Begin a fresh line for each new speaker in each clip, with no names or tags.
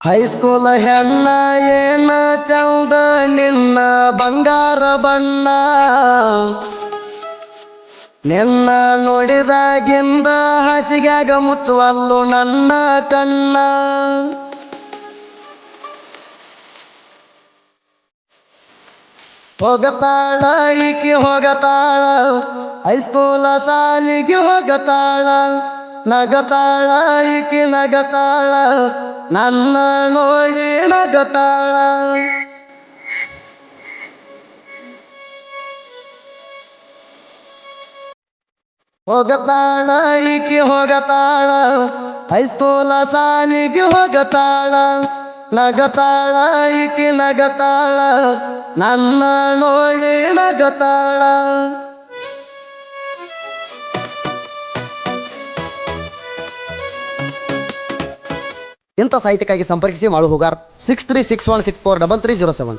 High school ಹೆಣ್ಣ ಏನ ಚಂದ ನಿನ್ನ ಬಂಗಾರ ಬಣ್ಣ ನಿನ್ನ ನೋಡಿದಾಗಿಂದ ಹಸಿಗ್ಯಾಗ ಮುಚ್ಚುವಲ್ಲು ನನ್ನ ಕಣ್ಣ ಹೋಗತಾಳ ಈಕಿ ಹೋಗತಾಳ ಹೈಸ್ಕೂಲ ಸಾಲಿಗೆ ಹೋಗತಾಳ ನಗತಾಳ ಈಕಿ ನಗತಾಳ ನನ್ನ ನೋಡಿ ನಗತಾಳ ಹೋಗತಾಳ ಈಕಿ ಹೋಗತಾಳ ಹೈಸ್ಕೂಲ ಸಾಲಿಗೆ ಹೋಗತಾಳ ನಗತಾಳ ಈಕಿ ನಗತಾಳ ನನ್ನ ನೋಡಿ ನಗತಾಳ ಇಂಥ ಸಾಹಿತ್ಯಕ್ಕಾಗಿ ಸಂಪರ್ಕಿಸಿ ಮಾಡು ಹೋಗಾರ್ 6361643307.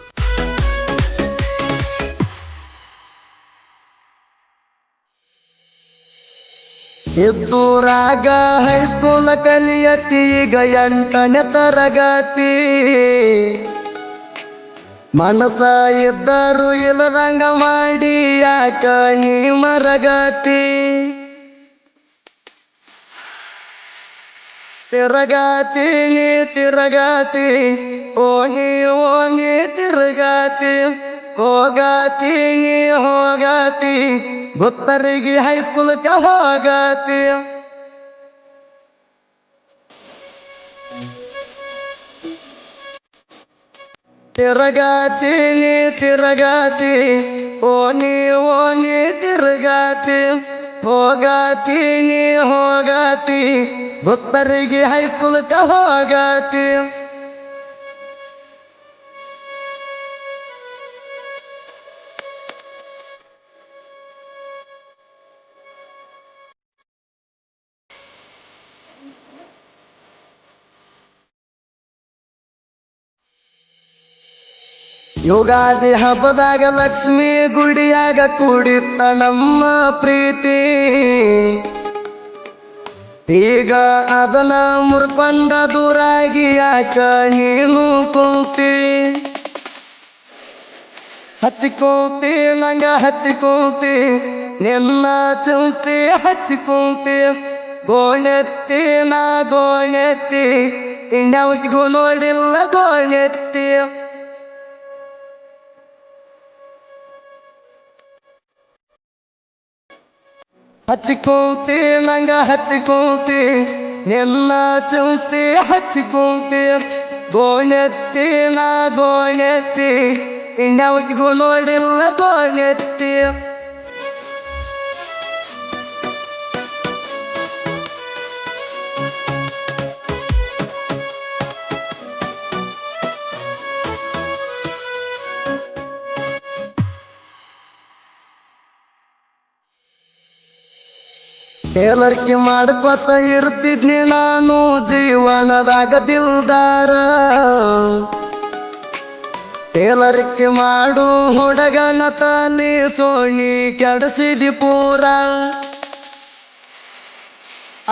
ಇದ್ದೂರಾಗ ಹೈಸ್ಕೂಲ್ ಕಲಿಯತಿ ಈಗ 8ನೇ ತರಗತಿ ಮನಸ ಇದ್ದರು ಇಲ್ಲದಂಗ ಮಾಡಿ ಯಾಕ ನೀ ಮರಗತಿ ತಿರಗಾತಿ ನೀ ತಿರಗಾತಿ ಓಣಿ ಓಣಿ ತಿರುಗಾತಿ ಹೋಗಾತಿ ನೀ ಹೋಗಾತಿ ಗುತ್ತರಿಗೆ ಹೈಸ್ಕೂಲ್ಗೆ ಹೋಗಾತಿ ತಿರಗಾತಿ ನೀ ತಿರಗಾತಿ ಓಣಿ ಓಣಿ ತಿರುಗಾತಿ ಹೋಗಾತಿ ನೀ ಹೋಗಾತಿ ಗುತ್ತರಿಗೆ ಹೈಸ್ಕೂಲ್ಗೆ ಹೋಗಾತಿ ಯುಗಾದಿ ಹಬ್ಬದಾಗ ಲಕ್ಷ್ಮಿ ಗುಡಿಯಾಗ ಕೂಡಿತ್ತ ನಮ್ಮ ಪ್ರೀತಿ ಈಗ ಅದನ್ನ ಮುರ್ಕೊಂಡ ದೂರಾಗಿ ಯಾಕ ನೀನು ಕುಂತಿ ಹಚ್ಚಿಕೊಂತಿ ನಂಗ ಹಚ್ಚಿಕೊಂತಿ ನಿನ್ನ ಚುಂತಿ ಹಚ್ಚಿಕೊಂತಿ ಗೋಣೆತ್ತಿ ನಾ ಗೋಣೆತ್ತಿ ಇನ್ಯಾವಿಗೂ ನೋಡಿಲ್ಲ ಗೋಣೆತ್ತಿ ಹಚ್ಚಿಕೊಂತಿ ನಂಗ ಹಚ್ಚಿಕೊಂತಿ ನಿನ್ನ ಚುಂತಿ ಹಚ್ಚಿಕೊಂತಿ ಗೋಣೆತ್ತಿ ನಾ ಗೋಣೆತ್ತಿ ಇನ್ಯಾವಿಗೂ ನೋಡಿಲ್ಲ ಗೋಣೆತ್ತಿ ಟೇಲರ್ಕಿ ಮಾಡ್ಕೊತ ಇರ್ತಿದ್ನಿ ನಾನು ಜೀವನದಾಗ ದಿಲ್ದಾರ ಟೇಲರ್ಕಿ ಮಾಡು ಹುಡುಗನ ತಲಿ ಸೋಣಿ ಕೆಡಸಿದಿ ಪೂರ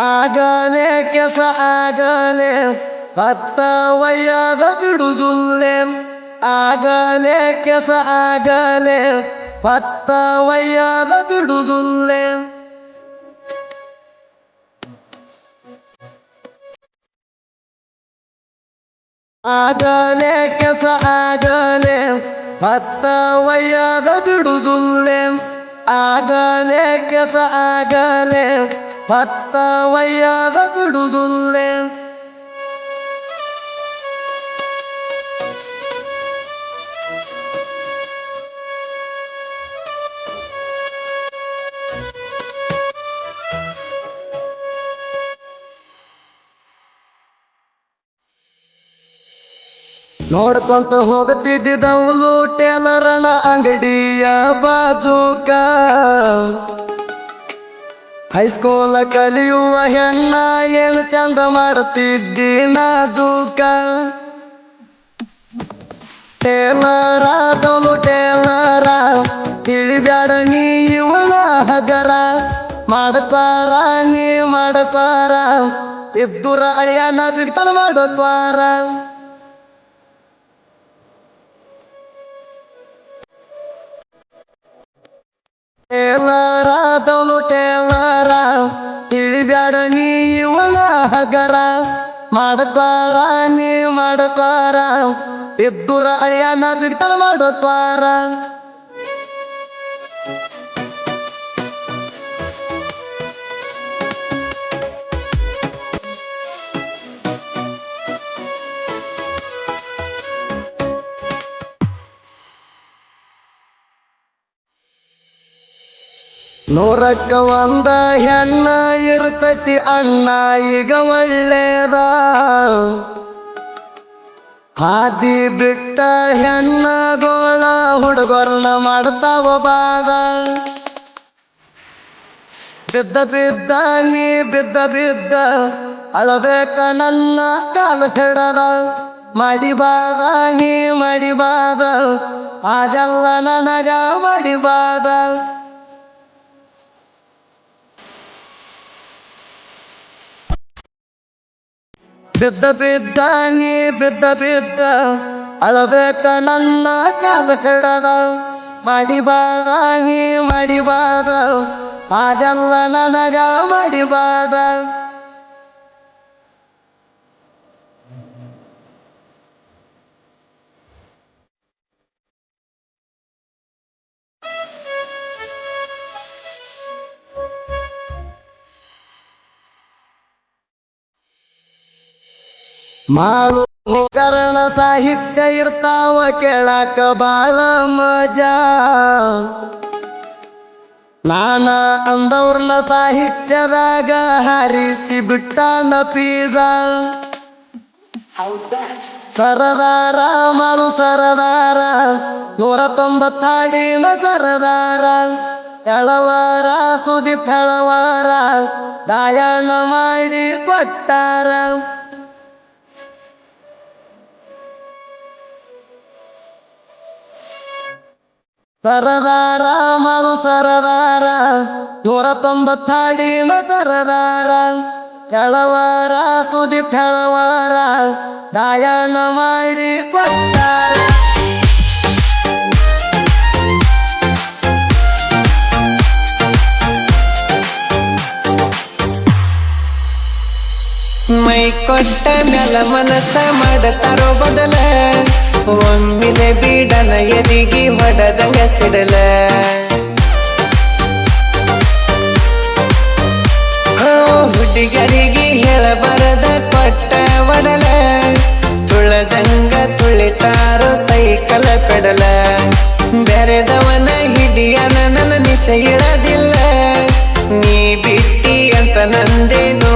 ಆಗಲೇ ಕೆಸ ಆಗಲೇ 10 ವಯ್ಯಾಗ ಬಿಡುದುಲ್ಲೇ ಆಗಲೇ ಕೆಸ ಆಗಲೇ 10 ವಯ್ಯಾಗ ಬಿಡುದುಲ್ಲೇ ಆಗಲೇ ಕೆಸ ಆಗಲೇ 10 ವಯ್ಯಾಗ ಬಿಡುದುಲ್ಲೇ ಆಗಲೇ ಕೆಸ ಆಗಲೇ 10 ವಯ್ಯಾಗ ಬಿಡುದುಲ್ಲೇ ನೋಡ್ಕೊಂತ ಹೋಗುತ್ತಿದ್ದವಳು ಟೇಲರನ ಅಂಗಡಿಯ ಬಾಜೂಕ ಹೈಸ್ಕೂಲ ಕಲಿಯುವ ಹೆಣ್ಣ ಏನು ಚಂದ ಮಾಡ್ತಿದ್ದಿ ನಾಜೂಕ ಟೇಲರಾದವಳು ಟೇಲರ ತಿಳಿಬ್ಯಾಡ ನೀ ಇವಳ ಹಗರ ಮಾಡ್ತಾರ ನೀ ಮಾಡ್ತಾರ ಇದ್ದುರ ಅಯ್ಯನ ಬಿಡ್ತಾನ ಮಾಡೋದ್ವಾರ ಟೇಲರಾದವನು ಟೇಲರ ತಿಳಿಬ್ಯಾಡ ನೀ ಇವನ ಹಗರ ಮಾಡಕ್ವಾರ ನೀ ಮಾಡಕ್ವಾರ ಇದ್ದುರ ಅಯ್ಯನ ಬಿಡ್ತಾನ ಮಾಡಕ್ವಾರ ನೂರಕ್ಕ ಒಂದ ಹೆಣ್ಣ ಇರ್ತತಿ ಅಣ್ಣ ಈಗ ಒಳ್ಳೇದ ಹಾದಿ ಬಿಟ್ಟ ಹೆಣ್ಣಗೋಳ ಹುಡುಗರ್ನ ಮಾಡ್ತಾವ ಬಾದ ಬಿದ್ದ ಬಿದ್ದ ನೀ ಬಿದ್ದ ಬಿದ್ದ ಅಳಬೇಕ ನನ್ನ ಕಾಲ ಹಿಡದ ಮಡಿಬಾದ ನೀ ಮಡಿಬಾದ ಅದೆಲ್ಲ ನನಗ ಮಡಿಬಾದ ಬಿದ್ದ ಬಿದ್ದ ನೀ ಬಿದ್ದ ಬಿದ್ದ ಅಳಬೇಕ ನನ್ನ ಕಾಲ ಹಿಡದ ಮಡಿಬಾದ ನೀ ಮಡಿಬಾದ ಅದೆಲ್ಲ ನನಗ ಮಡಿಬಾದ ಮಾಡು ಕರ್ಣ ಸಾಹಿತ್ಯ ಇರ್ತಾವ ಕೇಳಾಕ ಬಾಳ ಮಜಾ ನಾನ ಅಂದವ್ರನ್ನ ಸಾಹಿತ್ಯದಾಗ ಹಾರಿಸಿ ಬಿಟ್ಟಾನ ಪೀಜ ಸರದಾರ ಮಾಡು ಸರದಾರ 190 ಹಾಡಿನ ಸರದಾರ ಎಳವಾರ ಸುದಿ ಫೆಳವಾರ ಗಾಯನ ಮಾಡಿ ಕೊಟ್ಟಾರ ಸರದಾರ ಮಾಡು ಸರದಾರ 190 ಹಾಡಿನ ಸರದಾರ ಎಳವಾರ ಸುದಿ ಫೆಳವಾರ ಗಾಯನ ಮಾಡಿ ಕೊಟ್ಟಾರ
ಮೈ ಕೊಟ್ಟ ಮ್ಯಾಲ ಮನಸ್ಸ ಮಾಡತಾರೋ ಬದಲ ಒಮ್ಮಿಲೆ ಬೀಡನ ಎದಿಗಿ ಹೊಡದಂಗ ಸಿಡಲ ಹುಡುಗರಿಗೆ ಹೇಳಬಾರದ ಕೊಟ್ಟ ಒಡಲ ತುಳದಂಗ ತುಳಿತಾರೋ ಸೈಕಲ ಪೆಡಲ ಬೆರೆದವನ ಹಿಡಿಯನ ನನ್ನ ನಿಶ ಇಳದಿಲ್ಲ ನೀ ಬಿಟ್ಟಿ ಅಂತ ನಂದೇನೋ